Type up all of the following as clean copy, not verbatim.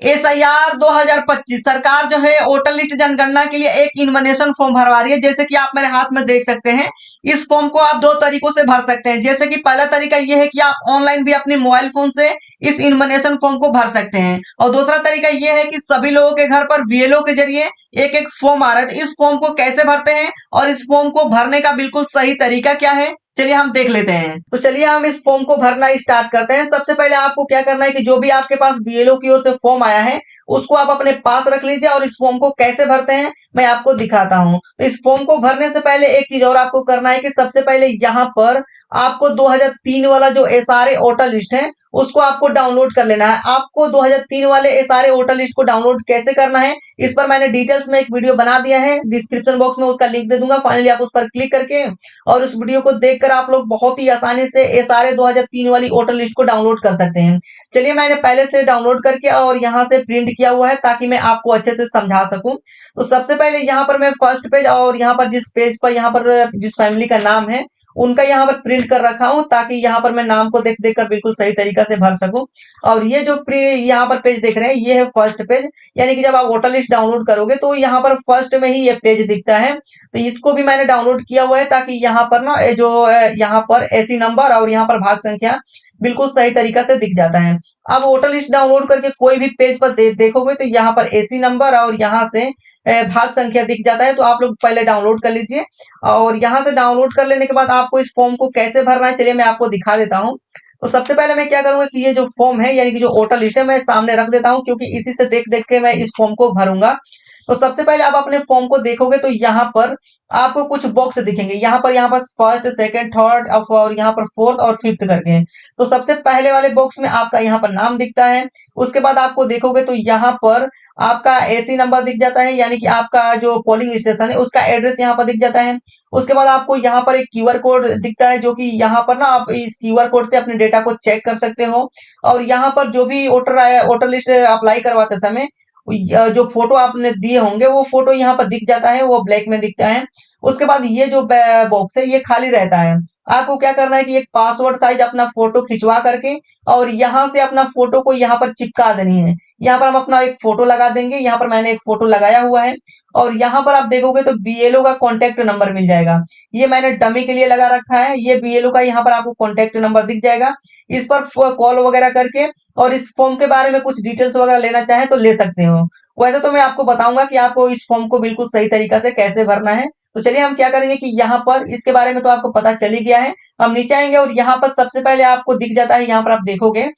SIR 2025 सरकार जो है वोटर लिस्ट जनगणना के लिए एक इन्विटेशन फॉर्म भरवा रही है। जैसे कि आप मेरे हाथ में देख सकते हैं, इस फॉर्म को आप दो तरीकों से भर सकते हैं। जैसे कि पहला तरीका यह है कि आप ऑनलाइन भी अपने मोबाइल फोन से इस इन्विटेशन फॉर्म को भर सकते हैं, और दूसरा तरीका यह है कि सभी लोगों के घर पर BLO के जरिए एक एक फॉर्म आ रहा है। तो इस फॉर्म को कैसे भरते हैं और इस फॉर्म को भरने का बिल्कुल सही तरीका क्या है, चलिए हम देख लेते हैं। तो चलिए हम इस फॉर्म को भरना स्टार्ट करते हैं। सबसे पहले आपको क्या करना है कि जो भी आपके पास BLO की ओर से फॉर्म आया है उसको आप अपने पास रख लीजिए, और इस फॉर्म को कैसे भरते हैं मैं आपको दिखाता हूं। तो इस फॉर्म को भरने से पहले एक चीज और आपको करना है कि सबसे पहले यहाँ पर आपको 2003 वाला जो SRA वोटर लिस्ट है उसको आपको डाउनलोड कर लेना है। आपको 2003 वाले SRA वोटर लिस्ट को डाउनलोड कैसे करना है इस पर मैंने डिटेल्स में एक वीडियो बना दिया है, डिस्क्रिप्शन बॉक्स में उसका लिंक दे दूंगा। फाइनली आप उस पर क्लिक करके और उस वीडियो को देखकर आप लोग बहुत ही आसानी से SRA 2003 वाली वोटर लिस्ट को डाउनलोड कर सकते हैं। चलिए मैंने पहले से डाउनलोड करके और यहाँ से प्रिंट किया हुआ है ताकि मैं आपको अच्छे से समझा सकूं। तो सबसे पहले यहाँ पर मैं फर्स्ट पेज और यहाँ पर जिस पेज पर यहाँ पर जिस फैमिली का नाम है उनका यहाँ पर प्रिंट कर रखा हूं, ताकि यहाँ पर मैं नाम को देख देख कर बिल्कुल सही तरीका से भर सकूं। और ये जो यहाँ पर पेज देख रहे हैं ये है फर्स्ट पेज, यानी कि जब आप वोटर लिस्ट डाउनलोड करोगे तो यहाँ पर फर्स्ट में ही ये पेज दिखता है। तो इसको भी मैंने डाउनलोड किया हुआ है ताकि यहाँ पर ना जो यहाँ पर ऐसी नंबर और यहाँ पर भाग संख्या बिल्कुल सही तरीका से दिख जाता है। अब वोटर लिस्ट डाउनलोड करके कोई भी पेज पर देखोगे तो यहाँ पर AC नंबर और यहाँ से भाग संख्या दिख जाता है। तो आप लोग पहले डाउनलोड कर लीजिए, और यहाँ से डाउनलोड कर लेने के बाद आपको इस फॉर्म को कैसे भरना है चलिए मैं आपको दिखा देता हूँ। तो सबसे पहले मैं क्या करूंगा कि ये जो फॉर्म है यानी कि जो वोटर लिस्ट है मैं सामने रख देता हूँ, क्योंकि इसी से देख देख के मैं इस फॉर्म को भरूंगा। तो सबसे पहले आप अपने फॉर्म को देखोगे तो यहाँ पर आपको कुछ बॉक्स दिखेंगे, यहाँ पर फर्स्ट सेकंड थर्ड और यहाँ पर फोर्थ और फिफ्थ करके। तो सबसे पहले वाले बॉक्स में आपका यहाँ पर नाम दिखता है। उसके बाद आपको देखोगे तो यहाँ पर आपका AC नंबर दिख जाता है, यानी कि आपका जो पोलिंग स्टेशन है उसका एड्रेस यहाँ पर दिख जाता है। उसके बाद आपको यहाँ पर एक QR कोड दिखता है, जो कि यहाँ पर ना आप इस QR कोड से अपने डेटा को चेक कर सकते हो। और यहाँ पर जो भी वोटर लिस्ट अप्लाई करवाते समय जो फोटो आपने दिए होंगे वो फोटो यहाँ पर दिख जाता है, वो ब्लैक में दिखता है। उसके बाद ये जो बॉक्स है ये खाली रहता है। आपको क्या करना है कि एक पासवर्ड साइज अपना फोटो खिंचवा करके और यहाँ से अपना फोटो को यहाँ पर चिपका देनी है। यहाँ पर हम अपना एक फोटो लगा देंगे, यहाँ पर मैंने एक फोटो लगाया हुआ है। और यहाँ पर आप देखोगे तो BLO का कॉन्टेक्ट नंबर मिल जाएगा। ये मैंने डमी के लिए लगा रखा है, ये BLO का यहाँ पर आपको कॉन्टेक्ट नंबर दिख जाएगा। इस पर कॉल वगैरह करके और इस फॉर्म के बारे में कुछ डिटेल्स वगैरह लेना चाहे तो ले सकते हो। वैसे तो मैं आपको बताऊंगा कि आपको इस फॉर्म को बिल्कुल सही तरीका से कैसे भरना है। तो चलिए हम क्या करेंगे कि यहाँ पर इसके बारे में तो आपको पता चल ही गया है। हम नीचे आएंगे और यहाँ पर सबसे पहले आपको दिख जाता है, यहाँ पर आप देखोगे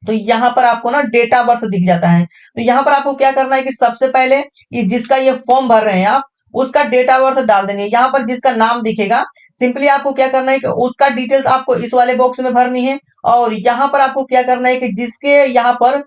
तो यहाँ पर आपको ना डेट ऑफ बर्थ दिख जाता है। तो यहाँ पर आपको क्या करना है कि सबसे पहले ये जिसका ये फॉर्म भर रहे हैं आप उसका डेट ऑफ बर्थ डाल देंगे। यहाँ पर जिसका नाम दिखेगा सिंपली आपको क्या करना है कि उसका डिटेल्स आपको इस वाले बॉक्स में भरनी है। और यहाँ पर आपको क्या करना है कि जिसके यहाँ पर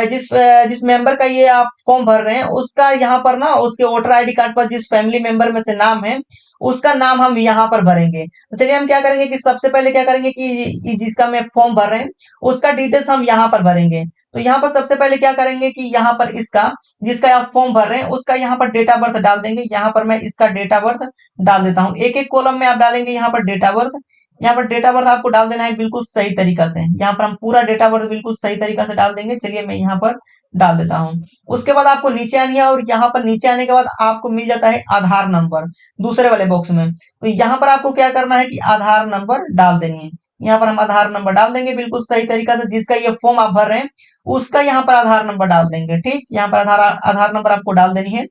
जिस मेंबर का ये आप फॉर्म भर रहे हैं उसका यहाँ पर ना उसके वोटर ID कार्ड पर जिस फैमिली मेंबर में से नाम है उसका नाम हम यहाँ पर भरेंगे। तो चलिए हम क्या करेंगे कि सबसे पहले क्या करेंगे कि जिसका मैं फॉर्म भर रहे हैं उसका डिटेल्स हम यहाँ पर भरेंगे। तो यहाँ पर सबसे पहले क्या करेंगे कि यहाँ पर इसका जिसका आप फॉर्म भर रहे हैं उसका यहाँ पर डेट ऑफ बर्थ डाल देंगे। यहाँ पर मैं इसका डेट ऑफ बर्थ डाल देता हूँ, एक एक कॉलम में आप डालेंगे यहाँ पर डेट ऑफ बर्थ। यहाँ पर डेट ऑफ बर्थ आपको डाल देना है बिल्कुल सही तरीका से। यहाँ पर हम पूरा डेट ऑफ बर्थ बिल्कुल सही तरीका से डाल देंगे। चलिए मैं यहाँ पर डाल देता हूँ। उसके बाद आपको नीचे आनी है और यहाँ पर नीचे आने के बाद आपको मिल जाता है आधार नंबर दूसरे वाले बॉक्स में। तो यहाँ पर आपको क्या करना है कि आधार नंबर डाल देनी है। यहाँ पर हम आधार नंबर डाल देंगे बिल्कुल सही तरीका से। जिसका ये फॉर्म आप भर रहे हैं उसका यहाँ पर आधार नंबर डाल देंगे। ठीक, यहाँ पर आधार नंबर आपको डाल देनी है।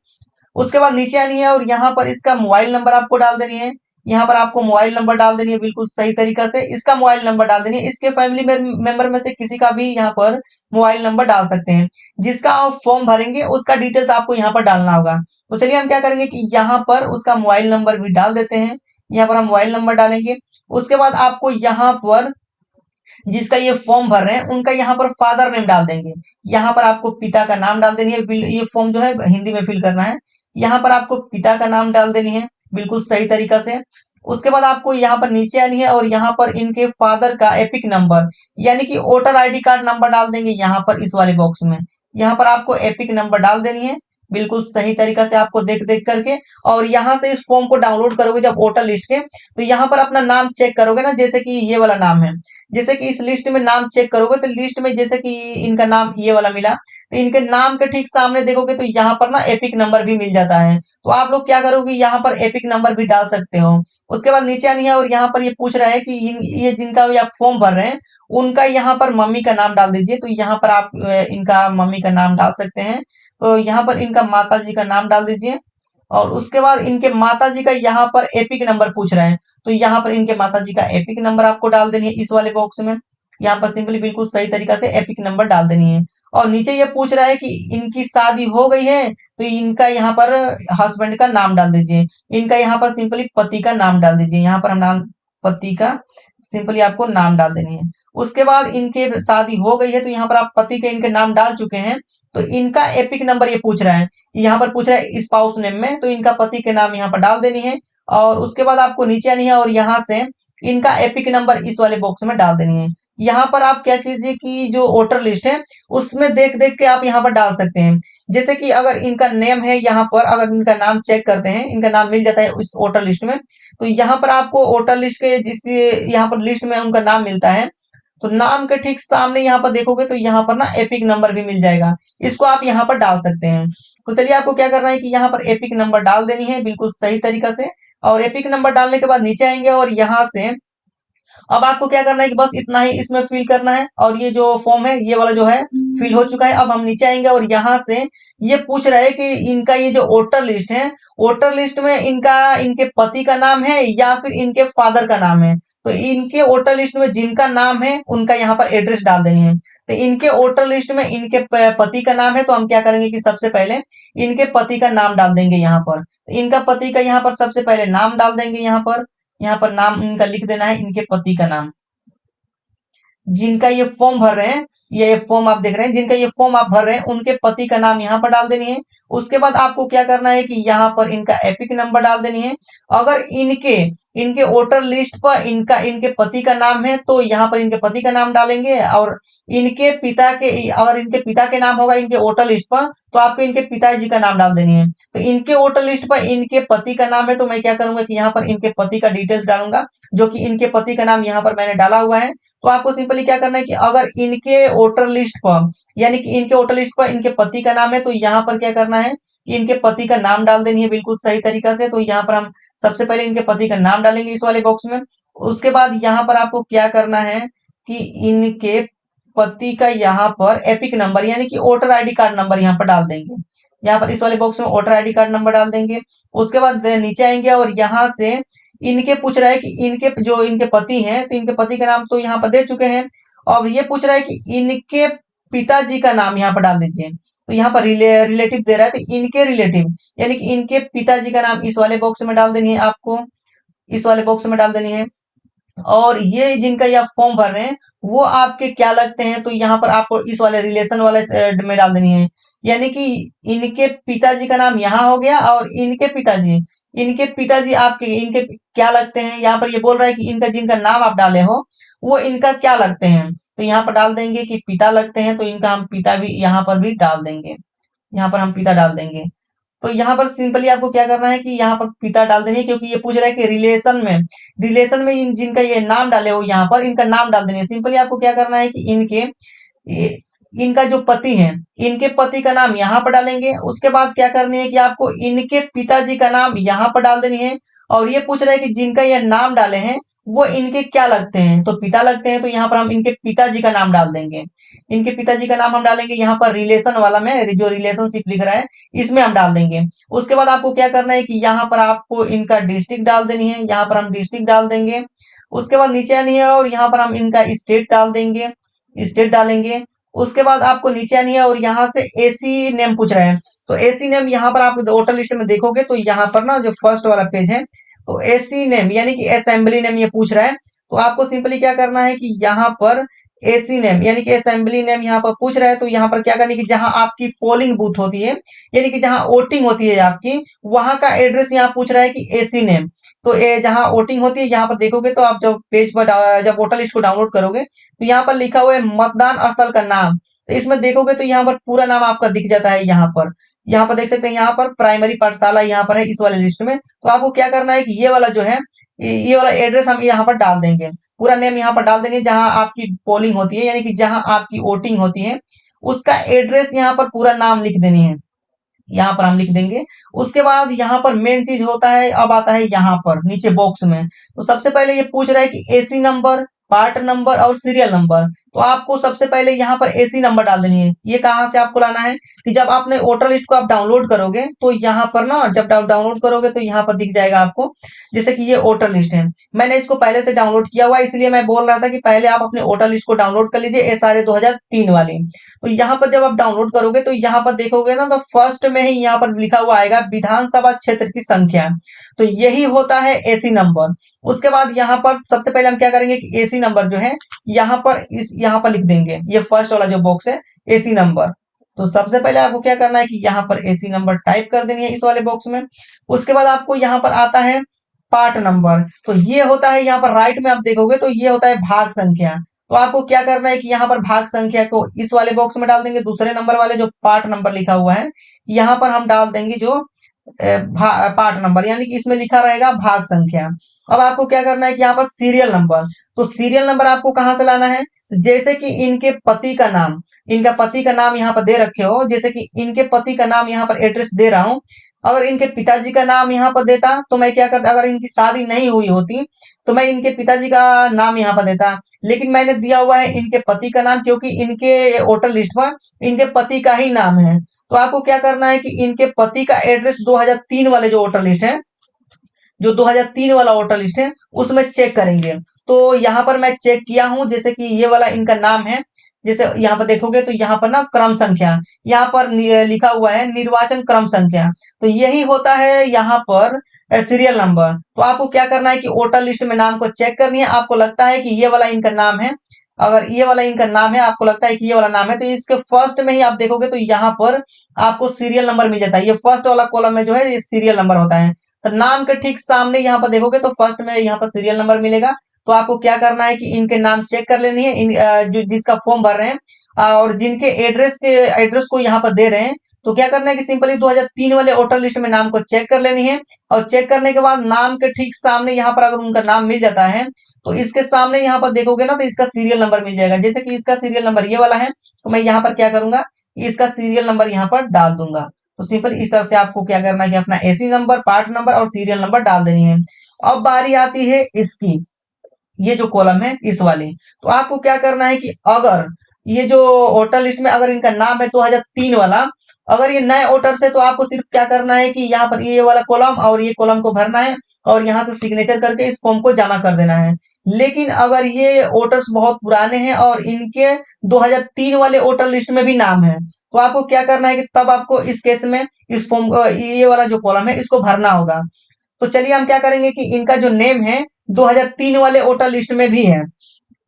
उसके बाद नीचे आनी है और यहाँ पर इसका मोबाइल नंबर आपको डाल देनी है। यहाँ पर आपको मोबाइल नंबर डाल देनी है बिल्कुल सही तरीका से। इसका मोबाइल नंबर डाल देनी है, इसके फैमिली मेंबर में से किसी का भी यहाँ पर मोबाइल नंबर डाल सकते हैं। जिसका आप फॉर्म भरेंगे उसका डिटेल्स आपको यहाँ पर डालना होगा। तो चलिए हम क्या करेंगे कि यहाँ पर उसका मोबाइल नंबर भी डाल देते हैं। यहाँ पर हम मोबाइल नंबर डालेंगे। उसके बाद आपको यहाँ पर जिसका ये फॉर्म भर रहे हैं उनका यहाँ पर फादर नेम डाल देंगे। यहाँ पर आपको पिता का नाम डाल देनी है। ये फॉर्म जो है हिंदी में फिल करना है। यहाँ पर आपको पिता का नाम डाल देनी है बिल्कुल सही तरीका से। उसके बाद आपको यहाँ पर नीचे आनी है और यहाँ पर इनके फादर का एपिक नंबर यानी कि वोटर ID कार्ड नंबर डाल देंगे यहाँ पर इस वाले बॉक्स में। यहाँ पर आपको एपिक नंबर डाल देनी है बिल्कुल सही तरीका से आपको देख देख करके। और यहाँ से इस फॉर्म को डाउनलोड करोगे जब वोटर लिस्ट के, तो यहाँ पर अपना नाम चेक करोगे ना, जैसे कि ये वाला नाम है, जैसे कि इस लिस्ट में नाम चेक करोगे तो लिस्ट में जैसे कि इनका नाम ये वाला मिला, तो इनके नाम के ठीक सामने देखोगे तो यहाँ पर ना एपिक नंबर भी मिल जाता है। तो आप लोग क्या करोगे, यहाँ पर एपिक नंबर भी डाल सकते हो। उसके बाद नीचे आनी है और यहाँ पर ये पूछ रहा है कि ये जिनका भी आप फॉर्म भर रहे हैं उनका यहाँ पर मम्मी का नाम डाल दीजिए। तो यहाँ पर आप इनका मम्मी का नाम डाल सकते हैं। तो यहाँ पर इनका माता जी का नाम डाल दीजिए। और उसके बाद इनके माता जी का यहाँ पर एपिक नंबर पूछ रहे हैं, तो यहाँ पर इनके माता जी का एपिक नंबर आपको डाल देनी है इस वाले बॉक्स में। यहाँ पर सिंपली बिल्कुल सही तरीका से एपिक नंबर डाल देनी है। और नीचे ये पूछ रहा है कि इनकी शादी हो गई है, तो इनका यहाँ पर हस्बैंड का नाम डाल दीजिए। इनका यहाँ पर सिंपली पति का नाम डाल दीजिए। यहाँ पर हम नाम पति का सिंपली आपको नाम डाल देनी है। उसके बाद इनके शादी हो गई है, तो यहाँ पर आप पति के इनके नाम डाल चुके हैं, तो इनका एपिक नंबर ये पूछ रहा है। यहाँ पर पूछ रहा है स्पाउस नेम में, तो इनका पति के नाम यहाँ पर डाल देनी है। और उसके बाद आपको नीचे आनी है और यहाँ से इनका एपिक नंबर इस वाले बॉक्स में डाल देनी है। यहाँ पर आप क्या कीजिए कि जो वोटर लिस्ट है उसमें देख देख के आप यहाँ पर डाल सकते हैं। जैसे कि अगर इनका नेम है, यहाँ पर अगर इनका नाम चेक करते हैं, इनका नाम मिल जाता है इस वोटर लिस्ट में, तो यहाँ पर आपको वोटर लिस्ट के जिस यहाँ पर लिस्ट में उनका नाम मिलता है, तो नाम के ठीक सामने यहाँ पर देखोगे तो यहाँ पर ना एपिक नंबर भी मिल जाएगा। इसको आप यहाँ पर डाल सकते हैं। तो चलिए आपको क्या करना है कि यहाँ पर एपिक नंबर डाल देनी है बिल्कुल सही तरीका से। और एपिक नंबर डालने के बाद नीचे आएंगे और यहाँ से अब आपको क्या करना है कि बस इतना ही इसमें फिल करना है। और ये जो फॉर्म है ये वाला जो है फिल हो चुका है। अब हम नीचे आएंगे और यहाँ से ये पूछ रहा है कि इनका ये जो वोटर लिस्ट है, वोटर लिस्ट में इनका इनके पति का नाम है या फिर इनके फादर का नाम है। तो इनके वोटर लिस्ट में जिनका नाम है उनका यहाँ पर एड्रेस डाल देनी है। तो इनके वोटर लिस्ट में इनके पति का नाम है, तो हम क्या करेंगे कि सबसे पहले इनके पति का नाम डाल देंगे यहाँ पर। तो इनका पति का यहाँ पर सबसे पहले नाम डाल देंगे। यहाँ पर नाम इनका लिख देना है, इनके पति का नाम। जिनका ये फॉर्म भर रहे हैं, ये फॉर्म आप देख रहे हैं, जिनका ये फॉर्म आप भर रहे हैं उनके पति का नाम यहाँ पर डाल देनी है। उसके बाद आपको क्या करना है कि यहाँ पर इनका एपिक नंबर डाल देनी है। अगर इनके इनके वोटर लिस्ट पर इनका इनके पति का नाम है, तो यहाँ पर इनके पति का नाम डालेंगे। और इनके पिता के अगर इनके पिता के नाम होगा इनके वोटर लिस्ट पर, तो आपको इनके पिताजी का नाम डाल देनी है। तो इनके वोटर लिस्ट पर इनके पति का नाम है, तो मैं क्या करूंगा कि यहाँ पर इनके पति का डिटेल्स डालूंगा, जो कि इनके पति का नाम यहाँ पर मैंने डाला हुआ है। तो आपको सिंपली क्या करना है कि अगर इनके वोटर लिस्ट पर यानी कि इनके वोटर लिस्ट पर इनके पति का नाम है, तो यहाँ पर क्या करना है कि इनके पति का नाम डाल देनी है बिल्कुल सही तरीका से। तो यहाँ पर हम सबसे पहले इनके पति का नाम डालेंगे इस वाले बॉक्स में। उसके बाद यहाँ पर आपको क्या करना है कि इनके पति का यहाँ पर एपिक नंबर यानी कि वोटर आईडी कार्ड नंबर यहाँ पर डाल देंगे। यहाँ पर इस वाले बॉक्स में वोटर आईडी कार्ड नंबर डाल देंगे। उसके बाद नीचे आएंगे और यहाँ से इनके पूछ रहा है कि इनके जो इनके पति हैं, तो इनके पति का नाम तो यहाँ पर दे चुके हैं। और ये पूछ रहा है कि इनके पिताजी का नाम यहाँ पर डाल दीजिए। तो यहाँ पर रिलेटिव दे रहा है, तो इनके रिलेटिव यानी कि इनके पिताजी का नाम इस वाले बॉक्स में डाल देनी है, आपको इस वाले बॉक्स में डाल देनी है। और ये जिनका ये आप फॉर्म भर रहे हैं वो आपके क्या लगते हैं, तो यहाँ पर आपको इस वाले रिलेशन वाले में डाल देनी है। यानी कि इनके पिताजी का नाम यहाँ हो गया और इनके पिताजी आपके इनके क्या लगते हैं। यहाँ पर ये बोल रहा है कि इनका जिनका नाम आप डाले हो वो इनका क्या लगते हैं, तो यहाँ पर डाल देंगे कि पिता लगते हैं, तो इनका हम पिता भी यहाँ पर भी डाल देंगे। यहाँ पर हम पिता डाल देंगे। तो यहाँ पर सिंपली आपको क्या करना है कि यहाँ पर पिता डाल देनी है, क्योंकि ये पूछ रहा है कि रिलेशन में जिनका ये नाम डाले हो यहाँ पर इनका नाम डाल देनी है। सिंपली आपको क्या करना है कि इनका जो पति है इनके पति का नाम यहाँ पर डालेंगे। उसके बाद क्या करनी है कि आपको इनके पिताजी का नाम यहाँ पर डाल देनी है। और ये पूछ रहा है कि जिनका ये नाम डाले हैं वो इनके क्या लगते हैं, तो पिता लगते हैं, तो यहाँ पर हम इनके पिताजी का नाम डाल देंगे। इनके पिताजी का नाम हम डालेंगे यहाँ पर रिलेशन वाला में, जो रिलेशनशिप लिख रहा है इसमें हम डाल देंगे। उसके बाद आपको क्या करना है कि यहाँ पर आपको इनका डिस्ट्रिक्ट डाल देनी है। यहाँ पर हम डिस्ट्रिक्ट डाल देंगे। उसके बाद नीचे आनी है और यहाँ पर हम इनका स्टेट डाल देंगे, स्टेट डालेंगे। उसके बाद आपको नीचे आनी है और यहाँ से एसी नेम पूछ रहे हैं, तो एसी नेम यहाँ पर आप वोटर लिस्ट में देखोगे तो यहाँ पर ना जो फर्स्ट वाला पेज है, तो एसी नेम यानी कि असेंबली नेम ये पूछ रहा है। तो आपको सिंपली क्या करना है कि यहाँ पर एसी नेम यानी कि असेंबली नेम यहाँ पर पूछ रहा है, तो यहाँ पर क्या करनी है कि जहां आपकी पोलिंग बूथ होती है यानी कि जहां वोटिंग होती है आपकी, वहां का एड्रेस यहाँ पूछ रहा है कि एसी नेम। तो जहां वोटिंग होती है यहाँ पर देखोगे तो आप जब पेज पर जब वोटर लिस्ट को डाउनलोड करोगे तो यहाँ पर लिखा हुआ है मतदान स्थल का नाम, तो इसमें देखोगे तो यहाँ पर पूरा नाम आपका दिख जाता है यहाँ पर। यहाँ पर देख सकते हैं, यहाँ पर प्राइमरी पाठशाला यहाँ पर है इस वाले लिस्ट में। तो आपको क्या करना है कि ये वाला जो है, ये वाला एड्रेस हम यहाँ पर डाल देंगे, पूरा नेम यहाँ पर डाल देंगे, जहां आपकी पोलिंग होती है यानी कि जहां आपकी वोटिंग होती है उसका एड्रेस यहाँ पर पूरा नाम लिख देनी है, यहाँ पर हम लिख देंगे। उसके बाद यहाँ पर मेन चीज होता है, अब आता है यहाँ पर नीचे बॉक्स में। तो सबसे पहले ये पूछ रहा है कि एसी नंबर, पार्ट नंबर और सीरियल नंबर। तो आपको सबसे पहले यहाँ पर एसी नंबर डाल देनी है। ये कहाँ से आपको लाना है कि जब आपने वोटर लिस्ट को आप डाउनलोड करोगे तो यहाँ पर ना, जब डाउनलोड करोगे तो यहाँ पर दिख जाएगा आपको, जैसे कि ये वोटर लिस्ट है, मैंने इसको पहले से डाउनलोड किया हुआ है, इसलिए मैं बोल रहा था कि पहले आप अपने वोटर लिस्ट को डाउनलोड कर लीजिए, एसआरए 2003 वाली। तो यहाँ पर जब आप डाउनलोड करोगे तो यहाँ पर देखोगे ना, तो फर्स्ट में ही यहाँ पर लिखा हुआ आएगा विधानसभा क्षेत्र की संख्या। तो यही होता है एसी नंबर। उसके बाद यहाँ पर सबसे पहले हम क्या करेंगे कि एसी नंबर जो है यहाँ पर लिख देंगे, ये फर्स्ट वाला जो बॉक्स है एसी नंबर। तो सबसे पहले आपको क्या करना है कि यहाँ पर एसी नंबर टाइप कर देनी है इस वाले बॉक्स में। उसके बाद आपको यहाँ पर आता है पार्ट नंबर। तो ये होता है, यहाँ पर राइट में आप देखोगे तो ये होता है भाग संख्या। तो आपको क्या करना है कि यहाँ पर भाग संख्या को इस वाले बॉक्स में डाल देंगे, दूसरे नंबर वाले जो पार्ट नंबर लिखा हुआ है यहाँ पर हम डाल देंगे जो पार्ट नंबर, यानी कि इसमें लिखा रहेगा भाग संख्या। अब आपको क्या करना है कि यहाँ पर सीरियल नंबर। तो सीरियल नंबर आपको कहाँ से लाना है, जैसे कि इनके पति का नाम, इनका पति का नाम यहाँ पर दे रखे हो, जैसे कि इनके पति का नाम यहाँ पर एड्रेस दे रहा हूँ। अगर इनके पिताजी का नाम यहाँ पर देता तो मैं क्या करता, अगर इनकी शादी नहीं हुई होती तो मैं इनके पिताजी का नाम यहाँ पर देता, लेकिन मैंने दिया हुआ है इनके पति का नाम, क्योंकि इनके वोटर लिस्ट पर इनके पति का ही नाम है। तो आपको क्या करना है कि इनके पति का एड्रेस 2003 वाले जो वोटर लिस्ट है, जो 2003 वाला वोटर लिस्ट है उसमें चेक करेंगे। तो यहाँ पर मैं चेक किया हूं, जैसे कि ये वाला इनका नाम है, जैसे यहाँ पर देखोगे तो यहाँ पर ना क्रम संख्या यहाँ पर लिखा हुआ है निर्वाचन क्रम संख्या। तो यही होता है यहाँ पर सीरियल नंबर। तो आपको क्या करना है कि वोटर लिस्ट में नाम को चेक करनी है, आपको लगता है कि ये वाला इनका नाम है, अगर ये वाला इनका नाम है, आपको लगता है कि ये वाला नाम है, तो इसके फर्स्ट में ही आप देखोगे तो यहाँ पर आपको सीरियल नंबर मिल जाता है। ये फर्स्ट वाला कॉलम में जो है ये सीरियल नंबर होता है। तो नाम के ठीक सामने यहाँ पर देखोगे तो फर्स्ट में यहाँ पर सीरियल नंबर मिलेगा। तो आपको क्या करना है कि इनके नाम चेक कर लेनी है, जो जिसका फॉर्म भर रहे हैं और जिनके एड्रेस को यहाँ पर दे रहे हैं। तो क्या करना है कि सिंपली 2003 वाले वोटर लिस्ट में नाम को चेक कर लेनी है, और चेक करने के बाद नाम के ठीक सामने यहाँ पर अगर उनका नाम मिल जाता है तो इसके सामने यहाँ पर देखोगे ना तो इसका सीरियल नंबर मिल जाएगा। जैसे कि इसका सीरियल नंबर ये वाला है, तो मैं यहाँ पर क्या करूंगा, इसका सीरियल नंबर यहाँ पर डाल दूंगा। तो सिंपल इस तरह से आपको क्या करना है कि अपना एसी नंबर, पार्ट नंबर और सीरियल नंबर डाल देनी है। अब बारी आती है इसकी, ये जो कॉलम है इस वाली। तो आपको क्या करना है कि अगर ये जो वोटर लिस्ट में अगर इनका नाम है 2003 वाला, अगर ये नए वोटर्स है तो आपको सिर्फ क्या करना है कि यहाँ पर ये वाला कॉलम और ये कॉलम को भरना है और यहाँ से सिग्नेचर करके इस फॉर्म को जमा कर देना है। लेकिन अगर ये वोटर्स बहुत पुराने हैं और इनके 2003 वाले वोटर लिस्ट में भी नाम है, तो आपको क्या करना है कि तब आपको इस केस में इस फॉर्म ये वाला जो कॉलम है इसको भरना होगा। तो चलिए हम क्या करेंगे कि इनका जो नेम है 2003 वाले वोटर लिस्ट में भी है,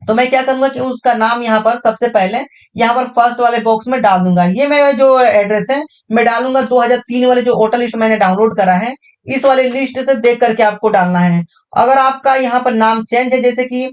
तो मैं क्या करूंगा कि उसका नाम यहाँ पर सबसे पहले यहाँ पर फर्स्ट वाले बॉक्स में डाल दूंगा। ये मैं जो एड्रेस है मैं डालूंगा 2003 वाले जो वोटर लिस्ट मैंने डाउनलोड करा है इस वाले लिस्ट से देख करके आपको डालना है। अगर आपका यहाँ पर नाम चेंज है, जैसे कि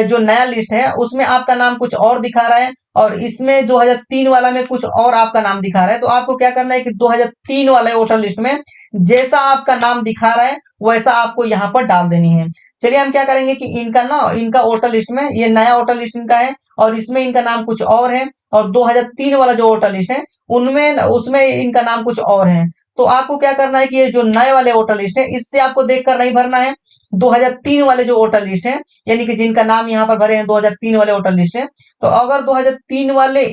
जो नया लिस्ट है उसमें आपका नाम कुछ और दिखा रहा है और इसमें 2003 वाला में कुछ और आपका नाम दिखा रहा है, तो आपको क्या करना है कि 2003 वाले वोटर लिस्ट में जैसा आपका नाम दिखा रहा है वैसा आपको यहाँ पर डाल देनी है। चलिए हम क्या करेंगे कि इनका वोटर लिस्ट में ये नया वोटर लिस्ट इनका है और इसमें इनका नाम कुछ और है, और 2003 वाला जो वोटर लिस्ट है उनमें उसमें इनका नाम कुछ और है। तो आपको क्या करना है कि ये जो नए वाले वोटर लिस्ट है इससे आपको देखकर नहीं भरना है। 2003 वाले जो वोटर लिस्ट है यानी कि जिनका नाम यहाँ पर भरे हैं 2003 वाले वोटर लिस्ट है, तो अगर 2003 वाले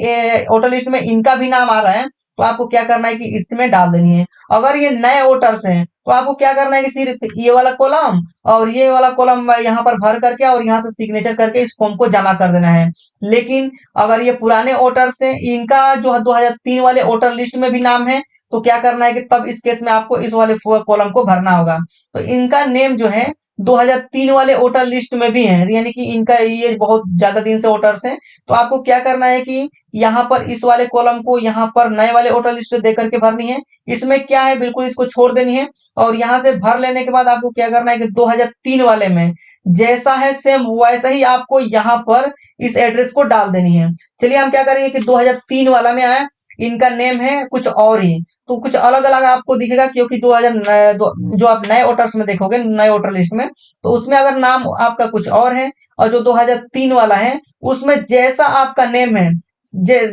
वोटर लिस्ट में इनका भी नाम आ रहा है तो आपको क्या करना है कि इसमें डाल देनी है। अगर ये नए वोटर्स हैं तो आपको क्या करना है कि सिर्फ ये वाला कॉलम और ये वाला कॉलम यहाँ पर भर करके और यहाँ से सिग्नेचर करके इस फॉर्म को जमा कर देना है। लेकिन अगर ये पुराने वोटर्स हैं, इनका जो 2003 वाले वोटर लिस्ट में भी नाम है, तो क्या करना है कि तब इस केस में आपको इस वाले कॉलम को भरना होगा। तो इनका नेम जो है 2003 वाले वोटर लिस्ट में भी है, यानी कि इनका ये बहुत ज्यादा दिन से वोटर्स हैं। तो आपको क्या करना है कि यहाँ पर इस वाले कॉलम को यहाँ पर नए वाले वोटर लिस्ट से दे करके भरनी है। इसमें क्या है बिल्कुल इसको छोड़ देनी है, और यहाँ से भर लेने के बाद आपको क्या करना है कि 2003 वाले में जैसा है सेम वैसा ही आपको यहाँ पर इस एड्रेस को डाल देनी है। चलिए हम क्या करेंगे कि 2003 वाला में आए, इनका नेम है कुछ और ही, तो कुछ अलग अलग आपको दिखेगा, क्योंकि 2000 जो आप नए वोटर्स में देखोगे, नए वोटर लिस्ट में, तो उसमें अगर नाम आपका कुछ और है, और जो 2003 वाला है उसमें जैसा आपका नेम है,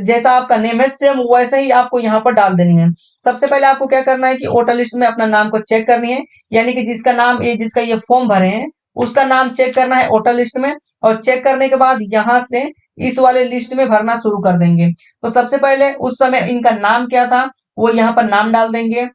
जैसा आपका नेम है सेम वैसे ही आपको यहाँ पर डाल देनी है। सबसे पहले आपको क्या करना है कि वोटर लिस्ट में अपना नाम को चेक करनी है, यानी कि जिसका ये फॉर्म भरे हैं उसका नाम चेक करना है वोटर लिस्ट में, और चेक करने के बाद यहाँ से इस वाले लिस्ट में भरना शुरू कर देंगे। तो सबसे पहले उस समय इनका नाम क्या था वो यहाँ पर नाम डाल देंगे।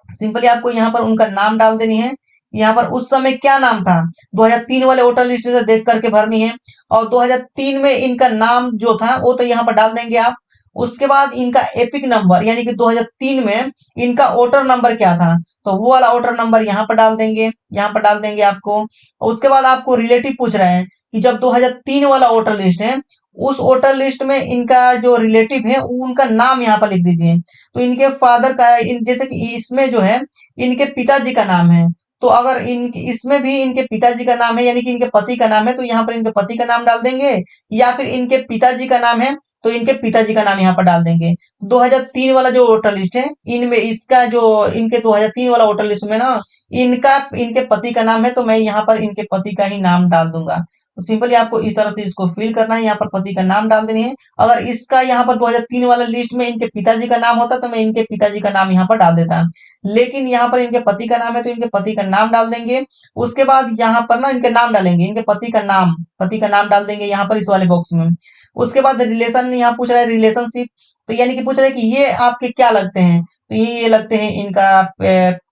सिंपली आपको यहाँ पर उनका नाम डाल देनी है। यहाँ पर उस समय क्या नाम था 2003 वाले वोटर लिस्ट से देख करके भरनी है, और 2003 में इनका नाम जो था वो तो यहाँ पर डाल देंगे आप। उसके बाद इनका एपिक नंबर, यानी कि 2003 में इनका वोटर नंबर क्या था, तो वो वाला वोटर नंबर यहाँ पर डाल देंगे, यहाँ पर डाल देंगे आपको। उसके बाद आपको रिलेटिव पूछ रहे हैं कि जब 2003 वाला वोटर लिस्ट है उस वोटर लिस्ट में इनका जो रिलेटिव है उनका नाम यहाँ पर लिख दीजिए। तो इनके फादर का जैसे कि इसमें जो है इनके पिताजी का नाम है, तो अगर इन इसमें भी इनके पिताजी का नाम है यानी कि इनके पति का नाम है, तो यहाँ पर इनके पति का नाम डाल देंगे, या फिर इनके पिताजी का नाम है तो इनके पिताजी का नाम यहाँ पर डाल देंगे। 2003 वाला जो वोटर लिस्ट है इनमें इसका जो इनके 2003 वाला वोटर लिस्ट में ना इनका इनके पति का नाम है, तो मैं यहाँ पर इनके पति का ही नाम डाल दूंगा। तो सिंपली आपको इस तरह से इसको फिल करना है, यहाँ पर पति का नाम डाल देनी है। अगर इसका यहाँ पर 2003 वाला लिस्ट में इनके पिताजी का नाम होता तो मैं इनके पिताजी का नाम यहाँ पर डाल देता, लेकिन यहाँ पर इनके पति का नाम है तो इनके पति का नाम डाल देंगे। उसके बाद यहाँ पर ना इनके नाम डालेंगे, इनके पति का नाम डाल देंगे यहाँ पर इस वाले बॉक्स में। उसके बाद रिलेशन यहाँ पूछ रहा है, रिलेशनशिप, तो यानी कि पूछ रहा है कि ये आपके क्या लगते हैं, तो ये लगते हैं इनका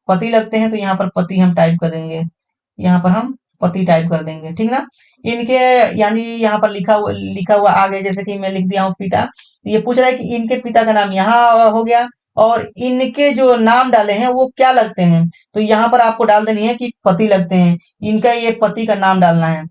पति लगते हैं, तो यहाँ पर पति हम टाइप कर देंगे, यहाँ पर हम पति टाइप कर देंगे, ठीक ना। इनके यानी यहाँ पर लिखा हुआ आगे, जैसे कि मैं लिख दिया हूँ पिता, ये पूछ रहा है कि इनके पिता का नाम यहाँ हो गया, और इनके जो नाम डाले हैं वो क्या लगते हैं, तो यहाँ पर आपको डाल देनी है कि पति लगते हैं, इनका ये पति का नाम डालना है।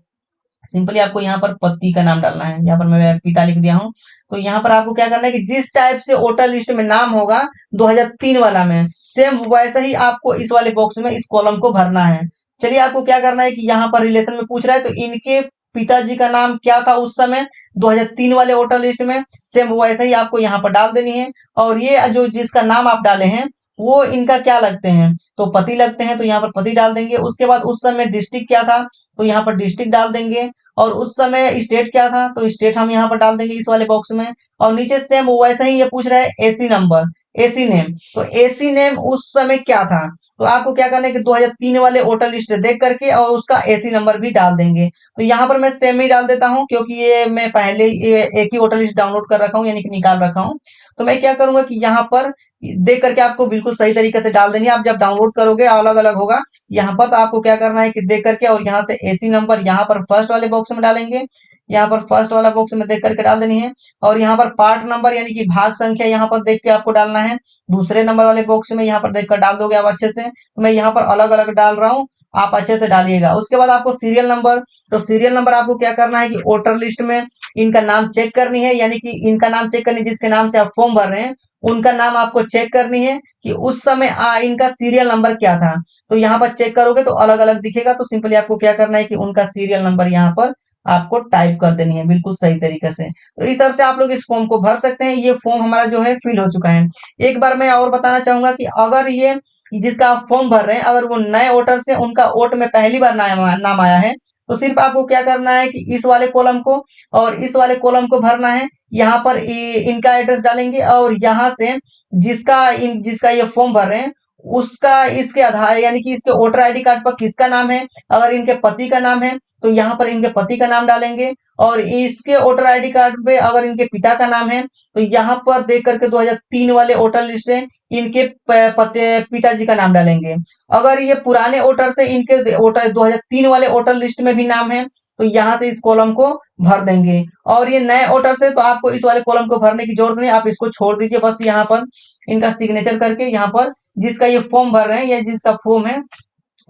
सिंपली आपको यहाँ पर पति का नाम डालना है, यहाँ पर मैं पिता लिख दिया हूँ। तो यहाँ पर आपको क्या करना है कि जिस टाइप से वोटर लिस्ट में नाम होगा 2003 वाला में सेम वैसा ही आपको इस वाले बॉक्स में इस कॉलम को भरना है। चलिए आपको क्या करना है कि यहाँ पर रिलेशन में पूछ रहा है, तो इनके पिताजी का नाम क्या था उस समय 2003 वाले वोटर लिस्ट में, सेम वैसा ही आपको यहाँ पर डाल देनी है। और ये जो जिसका नाम आप डाले हैं वो इनका क्या लगते हैं, तो पति लगते हैं, तो यहाँ पर पति डाल देंगे। उसके बाद उस समय डिस्ट्रिक्ट क्या था, तो यहाँ पर डिस्ट्रिक्ट डाल देंगे। और उस समय स्टेट क्या था, तो स्टेट हम यहाँ पर डाल देंगे इस वाले बॉक्स में। और नीचे सेम वैसा ही ये पूछ रहा है एसी नंबर, एसी नेम, तो एसी नेम उस समय क्या था, तो आपको क्या करना है कि 2003 वाले वोटर लिस्ट देख करके और उसका एसी नंबर भी डाल देंगे। तो यहाँ पर मैं सेम ही डाल देता हूँ, क्योंकि ये मैं पहले ये एक ही वोटर लिस्ट डाउनलोड कर रखा हूँ, यानी कि निकाल रखा हूँ। तो मैं क्या करूंगा कि यहाँ पर देख करके आपको बिल्कुल सही तरीके से डाल देनी है। आप जब डाउनलोड करोगे अलग अलग होगा, यहाँ पर तो आपको क्या करना है कि देख करके और यहाँ से एसी नंबर यहाँ पर फर्स्ट वाले बॉक्स में डालेंगे, यहाँ पर फर्स्ट वाला बॉक्स में देख करके डाल देनी है। और यहाँ पर पार्ट नंबर यानी कि भाग संख्या यहाँ पर देख के आपको डालना है, दूसरे नंबर वाले बॉक्स में यहाँ पर देख कर डाल दोगे आप अच्छे से। तो मैं यहाँ पर अलग अलग डाल रहा हूँ, आप अच्छे से डालिएगा। उसके बाद आपको सीरियल नंबर, तो सीरियल नंबर आपको क्या करना है कि वोटर लिस्ट में इनका नाम चेक करनी है, यानी कि इनका नाम चेक करनी, जिसके नाम से आप फॉर्म भर रहे हैं उनका नाम आपको चेक करनी है कि उस समय इनका सीरियल नंबर क्या था। तो यहाँ पर चेक करोगे तो अलग अलग दिखेगा, तो सिंपली आपको क्या करना है कि उनका सीरियल नंबर यहाँ पर आपको टाइप कर देनी है बिल्कुल सही तरीके से। तो इस तरह से आप लोग इस फॉर्म को भर सकते हैं। ये फॉर्म हमारा जो है फिल हो चुका है। एक बार मैं और बताना चाहूंगा कि अगर ये जिसका आप फॉर्म भर रहे हैं अगर वो नए वोटर से उनका वोट में पहली बार नाम आया है, तो सिर्फ आपको क्या करना है कि इस वाले कॉलम को और इस वाले कॉलम को भरना है। यहाँ पर इनका एड्रेस डालेंगे और यहाँ से जिसका ये फॉर्म भर रहे हैं उसका इसके आधार यानी कि इसके वोटर आईडी कार्ड पर किसका नाम है, अगर इनके पति का नाम है तो यहाँ पर इनके पति का नाम डालेंगे। और इसके वोटर आईडी कार्ड पे अगर इनके पिता का नाम है तो यहाँ पर देख करके 2003 वाले वोटर लिस्ट से इनके पिताजी का नाम डालेंगे। अगर ये पुराने वोटर से इनके वोटर 2003 वाले वोटर लिस्ट में भी नाम है तो यहाँ से इस कॉलम को भर देंगे। और ये नए वोटर से तो आपको इस वाले कॉलम को भरने की जरूरत नहीं, आप इसको छोड़ दीजिए। बस यहाँ पर इनका सिग्नेचर करके यहाँ पर जिसका ये फॉर्म भर रहे हैं या जिसका फॉर्म है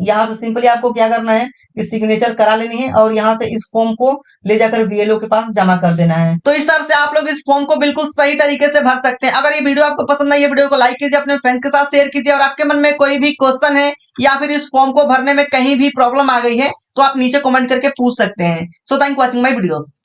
यहाँ से सिंपली आपको क्या करना है कि सिग्नेचर करा लेनी है और यहाँ से इस फॉर्म को ले जाकर बीएलओ के पास जमा कर देना है। तो इस तरह से आप लोग इस फॉर्म को बिल्कुल सही तरीके से भर सकते हैं। अगर ये वीडियो आपको पसंद आई, ये वीडियो को लाइक कीजिए, अपने फ्रेंड्स के साथ शेयर कीजिए। और आपके मन में कोई भी क्वेश्चन है या फिर इस फॉर्म को भरने में कहीं भी प्रॉब्लम आ गई है तो आप नीचे कमेंट करके पूछ सकते हैं। So thank watching my videos.